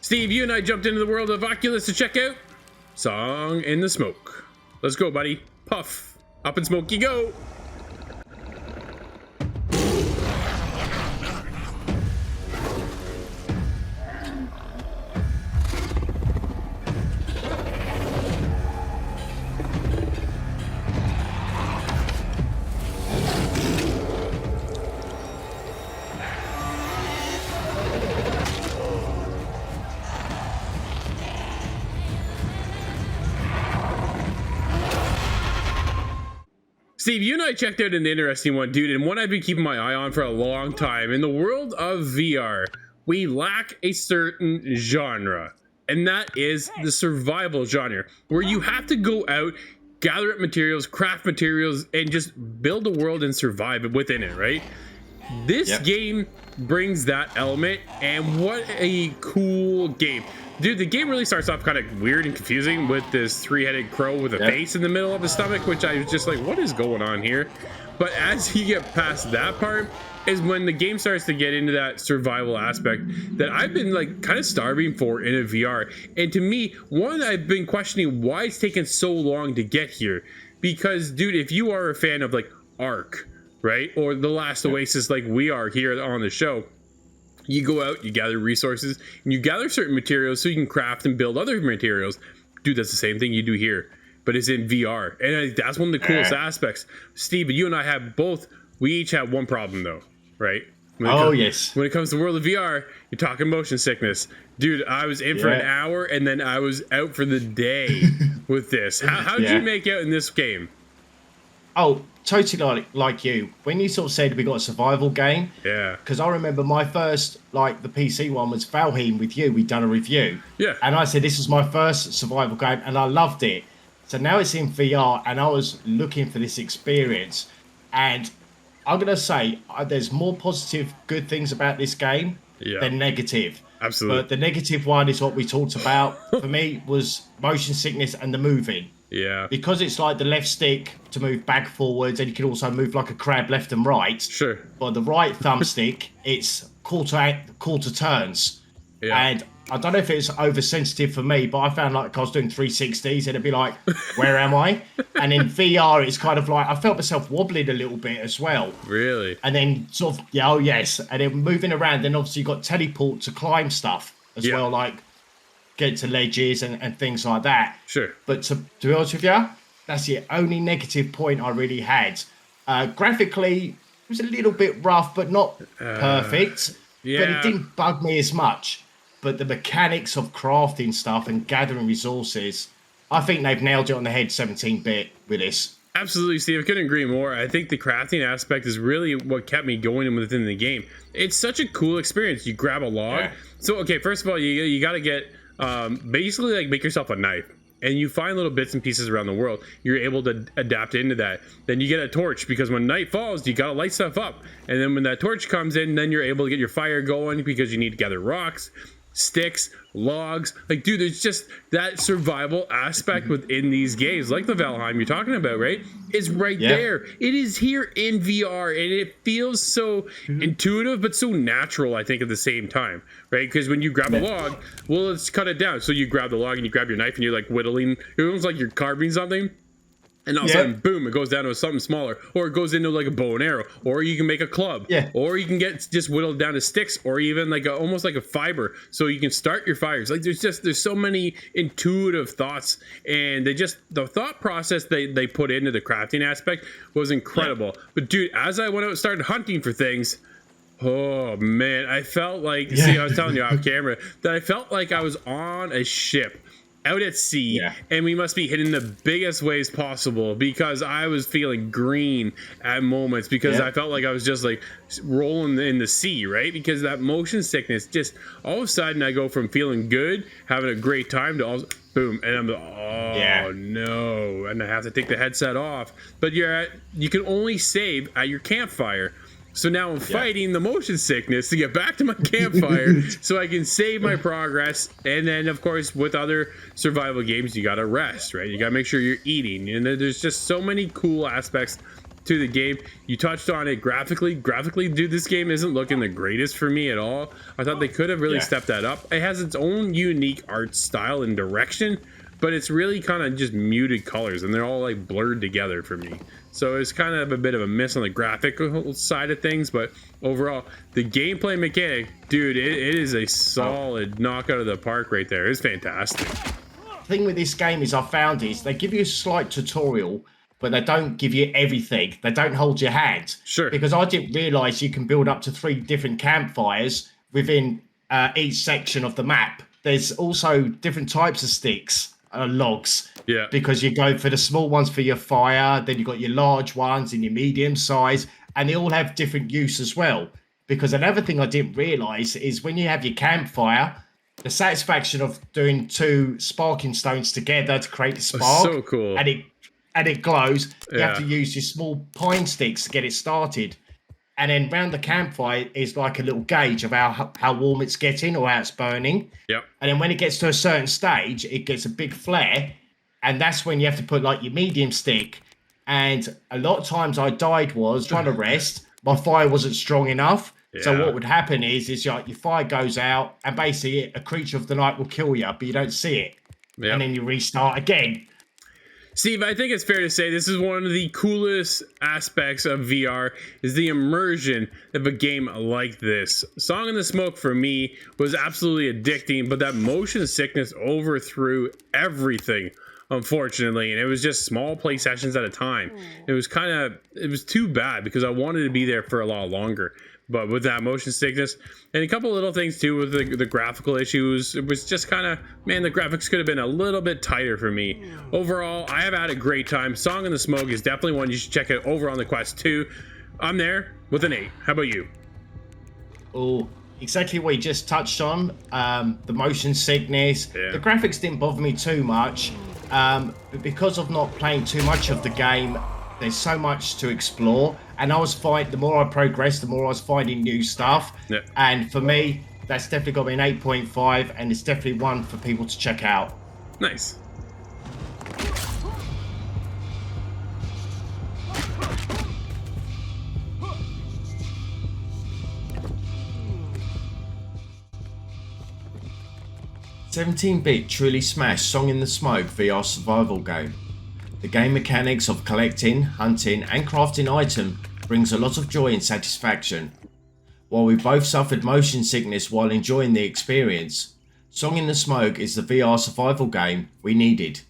Steve, you and I jumped into the world of Oculus to check out Song in the Smoke. Let's go, buddy. Puff. Up in smoke you go. Steve, you and I checked out an interesting one, dude, and one I've been keeping my eye on for a long time. In the world of VR, we lack a certain genre, and that is the survival genre, where you have to go out, gather up materials, craft materials, and just build a world and survive within it, right? This game brings that element, and what a cool game. Dude, the game really starts off kind of weird and confusing with this three-headed crow with a face in the middle of his stomach, which I was just like, what is going on here? But as you get past that part is when the game starts to get into that survival aspect that I've been like kind of starving for in a VR. And to me, one, I've been questioning why it's taken so long to get here. Because, dude, if you are a fan of like Ark, right, or The Last Oasis like we are here on the show, you go out, you gather resources, and you gather certain materials so you can craft and build other materials. Dude, that's the same thing you do here, but it's in VR. And that's one of the coolest aspects. Steve, you and I have both, we each have one problem though, right? When it comes to the world of VR, you're talking motion sickness. Dude, I was in for an hour and then I was out for the day with this. How did you make out in this game? Oh, totally like you. When you sort of said we got a survival game, because I remember my first, like the PC one was Valheim with you. We'd done a review, and I said this is my first survival game, and I loved it. So now it's in VR, and I was looking for this experience, and I'm gonna say there's more positive, good things about this game than negative. Absolutely. But the negative one is what we talked about. For me, was motion sickness and the moving. Yeah. Because it's like the left stick to move back forwards, and you can also move like a crab left and right. Sure. But the right thumbstick, it's quarter turns. Yeah. And I don't know if it's oversensitive for me, but I found like I was doing 360s and it'd be like, where am I? And in VR, it's kind of like, I felt myself wobbling a little bit as well. Really? And then sort of, oh yes. And then moving around, then obviously you've got teleport to climb stuff as well, like get to ledges and things like that. Sure. But to be honest with you, that's the only negative point I really had. Graphically, it was a little bit rough, but not perfect. Yeah. But it didn't bug me as much. But the mechanics of crafting stuff and gathering resources, I think they've nailed it on the head 17-bit with this. Absolutely, Steve. I couldn't agree more. I think the crafting aspect is really what kept me going within the game. It's such a cool experience. You grab a log. Yeah. So, okay, first of all, you got to get... basically like make yourself a knife, and you find little bits and pieces around the world. You're able to adapt into that. Then you get a torch, because when night falls you gotta light stuff up, and then when that torch comes in, then you're able to get your fire going, because you need to gather rocks, sticks, logs. Like, dude, there's just that survival aspect within these games, like the Valheim you're talking about, right? Is right there. It is here in VR, and it feels so intuitive, but so natural, I think, at the same time, right? Because when you grab a log, well, let's cut it down. So you grab the log and you grab your knife and you're like whittling. It's almost like you're carving something. And all of a sudden, boom, it goes down to something smaller. Or it goes into like a bow and arrow. Or you can make a club. Or you can get just whittled down to sticks, or even like almost like a fiber. So you can start your fires. Like there's so many intuitive thoughts. And the thought process they put into the crafting aspect was incredible. But dude, as I went out and started hunting for things, oh man, I felt like, see, I was telling you off camera, that I felt like I was on a ship out at sea, and we must be hitting the biggest waves possible, because I was feeling green at moments, because I felt like I was just like rolling in the sea, right? Because that motion sickness, just all of a sudden I go from feeling good, having a great time, to all boom, and I'm like, no, and I have to take the headset off. But you can only save at your campfire. So now I'm fighting the motion sickness to get back to my campfire so I can save my progress. And then, of course, with other survival games, you got to rest, right? You got to make sure you're eating. And there's just so many cool aspects to the game. You touched on it graphically. Graphically, dude, this game isn't looking the greatest for me at all. I thought they could have really stepped that up. It has its own unique art style and direction, but it's really kind of just muted colors, and they're all like blurred together for me. So it's kind of a bit of a miss on the graphical side of things, but overall, the gameplay mechanic, dude, it is a solid knock out of the park right there. It's fantastic. The thing with this game is I found is they give you a slight tutorial, but they don't give you everything. They don't hold your hand. Sure. Because I didn't realise you can build up to 3 different campfires within each section of the map. There's also different types of sticks. Logs, because you go for the small ones for your fire, then you've got your large ones and your medium size, and they all have different use as well. Because another thing I didn't realize is when you have your campfire, the satisfaction of doing 2 sparking stones together to create a spark, so cool, and it glows. You have to use your small pine sticks to get it started. And then round the campfire is like a little gauge of how warm it's getting or how it's burning. Yep. And then when it gets to a certain stage, it gets a big flare. And that's when you have to put like your medium stick. And a lot of times I died was trying to rest. My fire wasn't strong enough. Yeah. So what would happen is like your fire goes out and basically a creature of the night will kill you, but you don't see it. Yep. And then you restart again. Steve, I think it's fair to say this is one of the coolest aspects of VR is the immersion of a game like this. Song in the Smoke for me was absolutely addicting, but that motion sickness overthrew everything, unfortunately, and it was just small play sessions at a time. It was too bad because I wanted to be there for a lot longer. But with that motion sickness and a couple little things too with the graphical issues, it was just kind of, man, the graphics could have been a little bit tighter for me. Overall, I have had a great time. Song in the Smoke is definitely one you should check out over on the Quest 2. I'm there with an 8. How about you? Oh, exactly what you just touched on. The motion sickness. Yeah. The graphics didn't bother me too much. But because of not playing too much of the game, there's so much to explore, and the more I progressed, the more I was finding new stuff. Yeah. And for me, that's definitely got me an 8.5, and it's definitely one for people to check out. Nice. "17-bit truly smashed Song in the Smoke VR survival game. The game mechanics of collecting, hunting and crafting items brings a lot of joy and satisfaction. While we both suffered motion sickness while enjoying the experience, Song in the Smoke is the VR survival game we needed.